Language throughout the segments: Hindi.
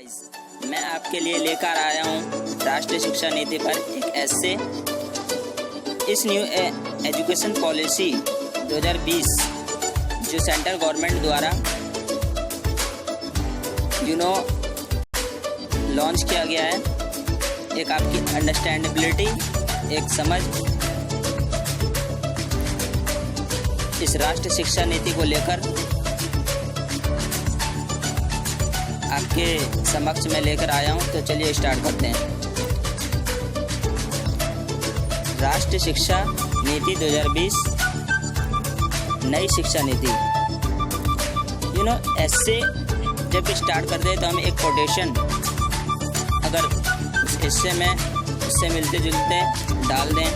गाइस, मैं आपके लिए लेकर आया हूँ राष्ट्रीय शिक्षा नीति पर एक एस्से। इस न्यू एजुकेशन पॉलिसी 2020 जो सेंट्रल गवर्नमेंट द्वारा लॉन्च किया गया है, एक आपकी अंडरस्टैंडेबिलिटी, एक समझ इस राष्ट्रीय शिक्षा नीति को लेकर आपके समक्ष में लेकर आया हूं। तो चलिए स्टार्ट करते हैं। राष्ट्रीय शिक्षा नीति 2020 नई शिक्षा नीति। ऐसे जब स्टार्ट करते हैं तो हम एक कोटेशन अगर उस हिस्से में उससे मिलते जुलते डाल दें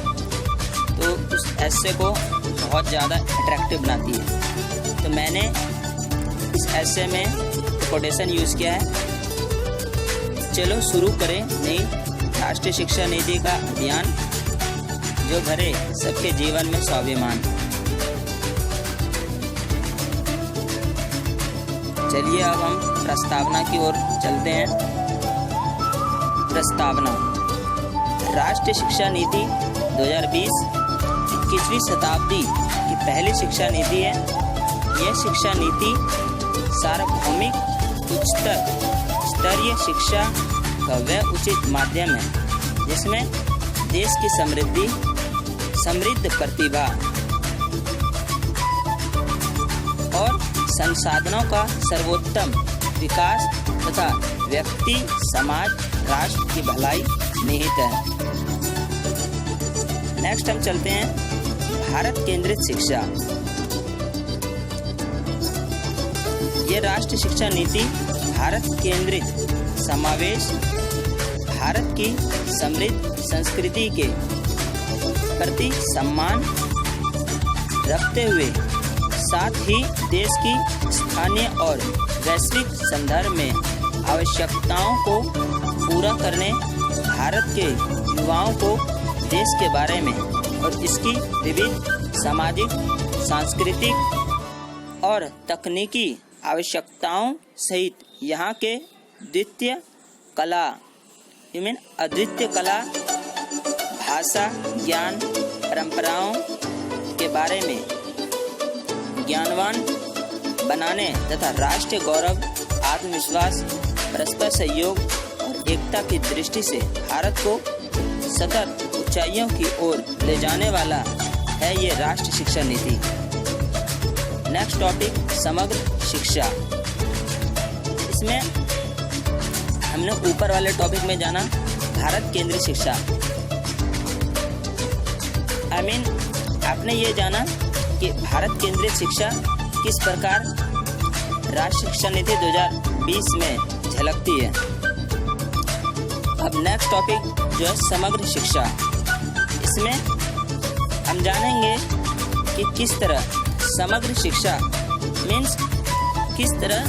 तो उस ऐसे को बहुत ज़्यादा अट्रैक्टिव बनाती है। तो मैंने इस ऐसे में कोटेशन यूज़ किया है। चलो शुरू करें नई राष्ट्रीय शिक्षा नीति का अभियान जो भरे सबके जीवन में स्वाभिमान। चलिए अब हम प्रस्तावना की ओर चलते हैं। प्रस्तावना। राष्ट्रीय शिक्षा नीति 2020 21वीं शताब्दी की पहली शिक्षा नीति है। यह शिक्षा नीति सार्वभौमिक उच्चतर स्तरीय शिक्षा का वह उचित माध्यम है जिसमें देश की समृद्ध प्रतिभा और संसाधनों का सर्वोत्तम विकास तथा व्यक्ति, समाज, राष्ट्र की भलाई निहित है। नेक्स्ट हम चलते हैं भारत केंद्रित शिक्षा। ये राष्ट्रीय शिक्षा नीति भारत केंद्रित समावेश, भारत की समृद्ध संस्कृति के प्रति सम्मान रखते हुए साथ ही देश की स्थानीय और वैश्विक संदर्भ में आवश्यकताओं को पूरा करने, भारत के युवाओं को देश के बारे में और इसकी विविध सामाजिक, सांस्कृतिक और तकनीकी आवश्यकताओं सहित यहाँ के अद्वितीय कला, भाषा, ज्ञान, परंपराओं के बारे में ज्ञानवान बनाने तथा राष्ट्रीय गौरव, आत्मविश्वास, परस्पर सहयोग और एकता की दृष्टि से भारत को सतत ऊंचाइयों की ओर ले जाने वाला है ये राष्ट्रीय शिक्षा नीति। नेक्स्ट टॉपिक, समग्र शिक्षा। इसमें हमने ऊपर वाले टॉपिक में जाना भारत केंद्रीय शिक्षा। आपने ये जाना कि भारत केंद्रीय शिक्षा किस प्रकार राष्ट्रीय शिक्षा नीति 2020 में झलकती है। अब नेक्स्ट टॉपिक जो है समग्र शिक्षा। इसमें हम जानेंगे कि किस तरह समग्र शिक्षा मीन्स किस तरह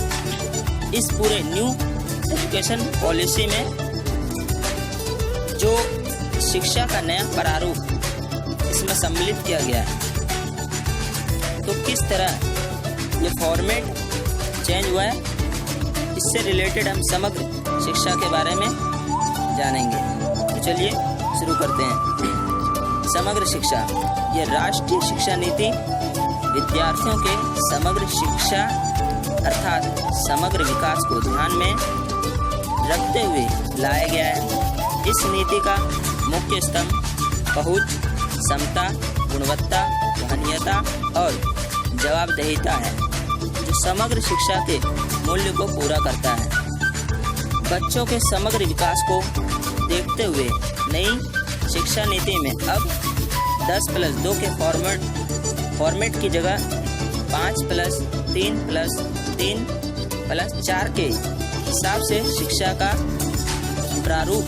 इस पूरे न्यू एजुकेशन पॉलिसी में जो शिक्षा का नया प्रारूप इसमें सम्मिलित किया गया है, तो किस तरह ये फॉर्मेट चेंज हुआ है, इससे रिलेटेड हम समग्र शिक्षा के बारे में जानेंगे। तो चलिए शुरू करते हैं। समग्र शिक्षा। ये राष्ट्रीय शिक्षा नीति विद्यार्थियों के समग्र शिक्षा अर्थात समग्र विकास को ध्यान में रखते हुए लाया गया है। इस नीति का मुख्य स्तंभ पहुंच, समता, गुणवत्ता, वहनीयता और जवाबदेहिता है जो समग्र शिक्षा के मूल्य को पूरा करता है। बच्चों के समग्र विकास को देखते हुए नई शिक्षा नीति में अब 10+2 के फॉर्मेट की जगह 5+3+3+4 के हिसाब से शिक्षा का प्रारूप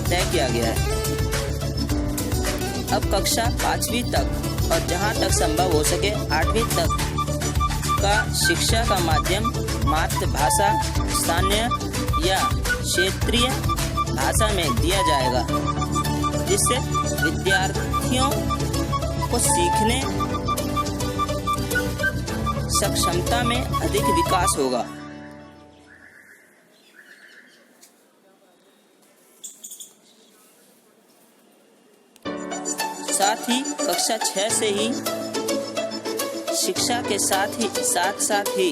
तय किया गया है। अब कक्षा 5वीं तक और जहां तक संभव हो सके 8वीं तक का शिक्षा का माध्यम मातृभाषा, स्थानीय या क्षेत्रीय भाषा में दिया जाएगा, जिससे विद्यार्थियों को सीखने सक्षमता में अधिक विकास होगा। साथ ही कक्षा 6 से ही शिक्षा के साथ ही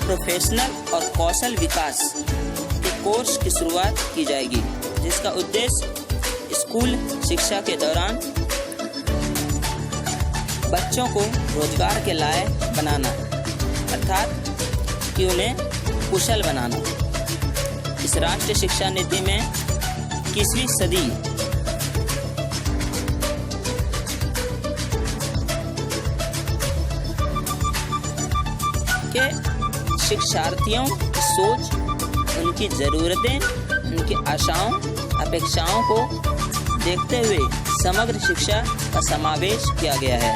प्रोफेशनल और कौशल विकास के कोर्स की शुरुआत की जाएगी, जिसका उद्देश्य स्कूल शिक्षा के दौरान बच्चों को रोजगार के लायक बनाना, अर्थात कि उन्हें कुशल बनाना। इस राष्ट्रीय शिक्षा नीति में 21वीं सदी के शिक्षार्थियों की सोच, उनकी ज़रूरतें, उनकी आशाओं, अपेक्षाओं को देखते हुए समग्र शिक्षा का समावेश किया गया है।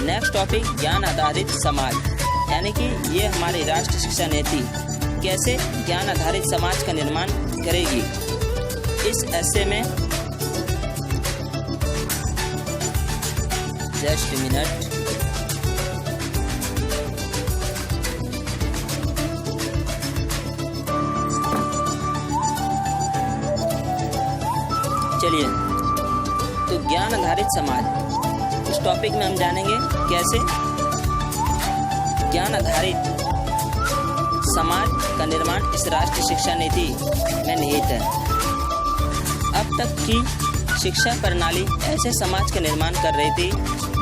नेक्स्ट टॉपिक, ज्ञान आधारित समाज, यानी कि ये हमारी राष्ट्रीय शिक्षा नीति कैसे ज्ञान आधारित समाज का निर्माण करेगी। इस ऐसे में जस्ट मिनट, चलिए, तो ज्ञान आधारित समाज, इस टॉपिक में हम जानेंगे कैसे ज्ञान आधारित समाज का निर्माण इस राष्ट्रीय शिक्षा नीति में निहित है। अब तक की शिक्षा प्रणाली ऐसे समाज का निर्माण कर रही थी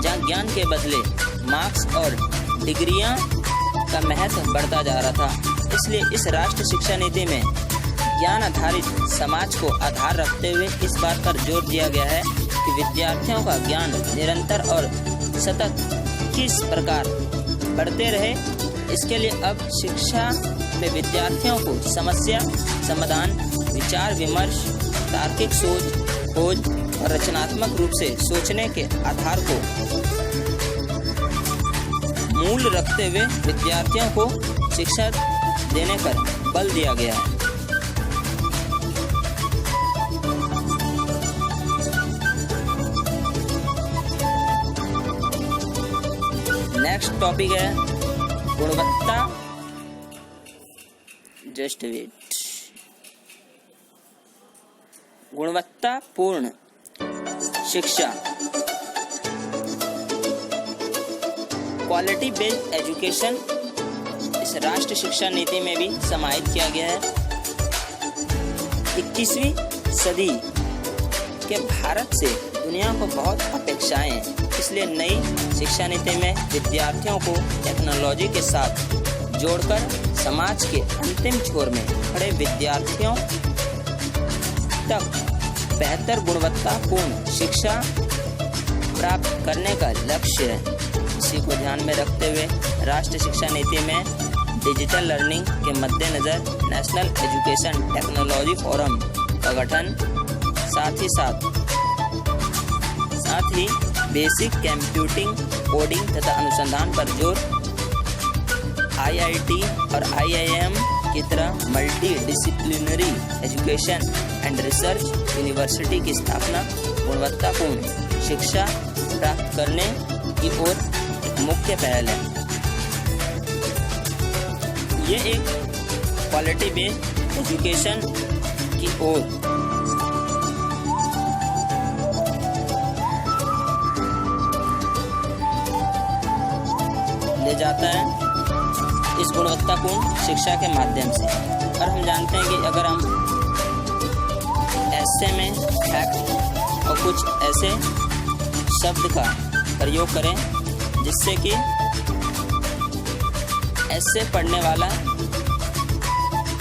जहां ज्ञान के बदले मार्क्स और डिग्रियां का महत्व बढ़ता जा रहा था। इसलिए इस राष्ट्रीय शिक्षा नीति में ज्ञान आधारित समाज को आधार रखते हुए इस बात पर जोर दिया गया है कि विद्यार्थियों का ज्ञान निरंतर और सतत किस प्रकार बढ़ते रहे। इसके लिए अब शिक्षा में विद्यार्थियों को समस्या समाधान, विचार विमर्श, तार्किक सोच, खोज और रचनात्मक रूप से सोचने के आधार को मूल रखते हुए विद्यार्थियों को शिक्षा देने पर बल दिया गया है। नेक्स्ट टॉपिक है गुणवत्ता, जस्ट वेट, गुणवत्तापूर्ण शिक्षा, क्वालिटी बेस्ड एजुकेशन इस राष्ट्रीय शिक्षा नीति में भी समाहित किया गया है। 21वीं सदी के भारत से दुनिया को बहुत अपेक्षाएं हैं, इसलिए नई शिक्षा नीति में विद्यार्थियों को टेक्नोलॉजी के साथ जोड़कर समाज के अंतिम छोर में खड़े विद्यार्थियों तक बेहतर गुणवत्तापूर्ण शिक्षा प्राप्त करने का लक्ष्य है। इसी को ध्यान में रखते हुए राष्ट्रीय शिक्षा नीति में डिजिटल लर्निंग के मद्देनज़र नेशनल एजुकेशन टेक्नोलॉजी फोरम का गठन, साथ ही बेसिक कंप्यूटिंग, कोडिंग तथा अनुसंधान पर जोर, IIT और IIM की तरह multi disciplinary education and research university की स्थापना गुणवत्तापूर्ण शिक्षा प्राप्त करने की ओर एक मुख्य पहल है। ये एक क्वालिटी बेस्ड एजुकेशन की ओर ले जाता है इस गुणवत्तापूर्ण शिक्षा के माध्यम से। और हम जानते हैं कि अगर हम ऐसे में फैक्ट और कुछ ऐसे शब्द का प्रयोग करें जिससे कि ऐसे पढ़ने वाला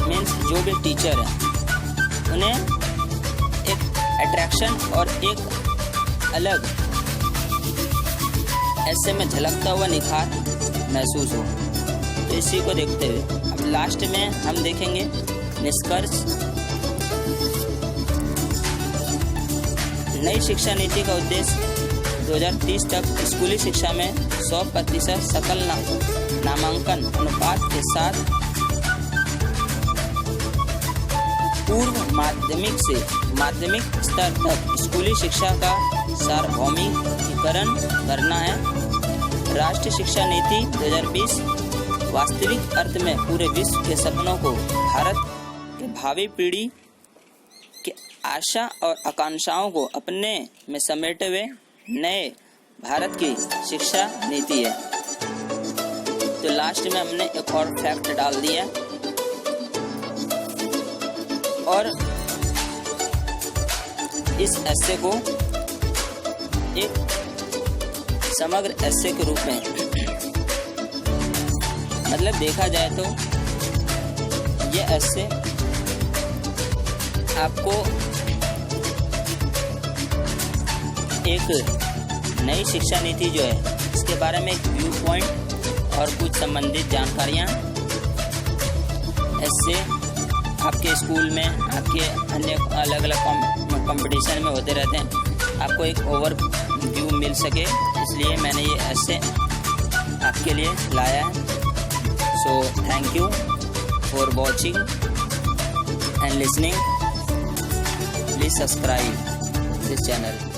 मीन्स जो भी टीचर है उन्हें एक अट्रैक्शन और एक अलग ऐसे में झलकता हुआ निखार महसूस हो। तो इसी को देखते हुए अब लास्ट में हम देखेंगे निष्कर्ष। नई शिक्षा नीति का उद्देश्य 2030 तक स्कूली शिक्षा में 100% सकल नामांकन अनुपात के साथ पूर्व माध्यमिक से माध्यमिक स्तर तक स्कूली शिक्षा का सार्वभौमिकीकरण करना है। राष्ट्रीय शिक्षा नीति 2020 वास्तविक अर्थ में पूरे विश्व के सपनों को भारत के भावी पीढ़ी के आशा और आकांक्षाओं को अपने में समेटे हुए नए भारत की शिक्षा नीति है। तो लास्ट में हमने एक और फैक्ट डाल दिया और इस एस्से को एक समग्र एस्से के रूप में मतलब देखा जाए तो ये एस्से आपको एक नई शिक्षा नीति जो है इसके बारे में एक व्यू पॉइंट और कुछ संबंधित जानकारियाँ इससे आपके स्कूल में आपके अन्य अलग अलग कंपटीशन में होते रहते हैं, आपको एक ओवरव्यू मिल सके, इसलिए मैंने ये ऐसे आपके लिए लाया है। So thank you for watching and listening. Please subscribe this channel.